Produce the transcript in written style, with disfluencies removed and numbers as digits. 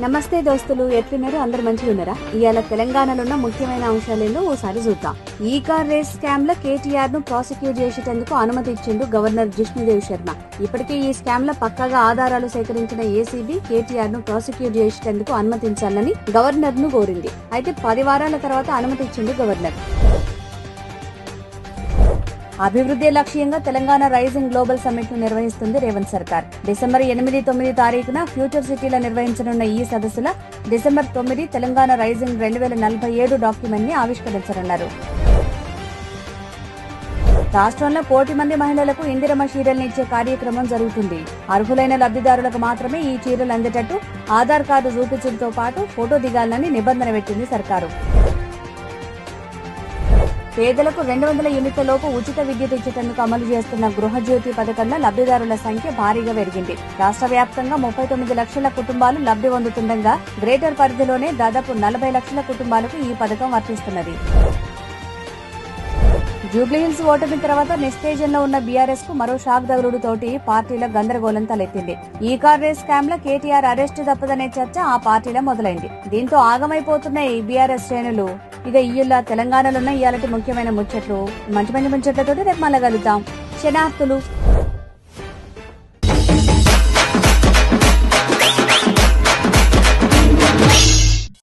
నమస్తే దోస్తులు, ఎట్లున్నారు? అందరు మంచిగా ఉన్నారా? ఇవాళ తెలంగాణలో ఉన్న ముఖ్యమైన అంశాలేందో ఓసారి చూద్దాం. ఈ కార్ రేస్ స్కామ్ లో కేటీఆర్ ను ప్రాసిక్యూట్ చేసేందుకు అనుమతి ఇచ్చిండు గవర్నర్ జిష్ణుదేవ్ శర్మ. ఇప్పటికే ఈ స్కామ్ లో పక్కాగా ఆధారాలు సేకరించిన ఏసీబీ కేటీఆర్ ను ప్రాసిక్యూట్ చేసేందుకు అనుమతించాలని గవర్నర్ ను కోరింది. అయితే 10 వారాల తర్వాత అనుమతి ఇచ్చిండు గవర్నర్. అభివృద్ధి లక్ష్యంగా తెలంగాణ రైజింగ్ గ్లోబల్ సమ్మిట్ ను నిర్వహిస్తుంది రేవంత్ సర్కార్. డిసెంబర్ 8-9 తారీఖున ఫ్యూచర్ సిటీలో నిర్వహించనున్న ఈ సదస్సులో డిసెంబర్ 9 తెలంగాణ రైజింగ్ 2047 డాక్యుమెంట్ ని ఆవిష్కరించనున్నారు. రాష్ట్రంలో 1 కోటి మంది మహిళలకు ఇందిరమ్మ చీరల్ని ఇచ్చే కార్యక్రమం జరుగుతుంది. అర్హులైన లబ్ధిదారులకు మాత్రమే ఈ చీరలు అందేటట్టు ఆధార్ కార్డు చూపించడంతో పాటు ఫోటో దిగాలని నిబంధన పెట్టింది సర్కారు. పేదలకు 200 యూనిట్ల లోపు ఉచిత విద్యుత్ ఇచ్చేందుకు అమలు చేస్తున్న గృహజ్యోతి పథకంలో లబ్ధిదారుల సంఖ్య భారీగా పెరిగింది. రాష్ట్ర వ్యాప్తంగా 39 లక్షల కుటుంబాలు లబ్ధి పొందుతుండగా గ్రేటర్ పరిధిలోనే దాదాపు 40 లక్షల కుటుంబాలకు ఈ పథకం వర్తిస్తున్నది. జూబ్లీహిల్స్ ఓటమి తర్వాత నిస్తేజంలో ఉన్న బీఆర్ఎస్ కు మరో షాక్ తగులుడుతోటి పార్టీలో గందరగోళం తలెత్తింది. ఈ కార్ రేస్ స్కామ్ లో కేటీఆర్ అరెస్టు తప్పదనే చర్చ ఆ పార్టీలో మొదలైంది. దీంతో ఆగమైపోతున్నాయి బీఆర్ఎస్ శ్రేణులు. ఇక ఇయ్యుల్లా తెలంగాణలో ఉన్న ఇయాలటి ముఖ్యమైన ముచ్చట్లు. మంచి ముచ్చట్లతోటి రేపు మళ్ళా కలుద్దాం. శనార్థులు.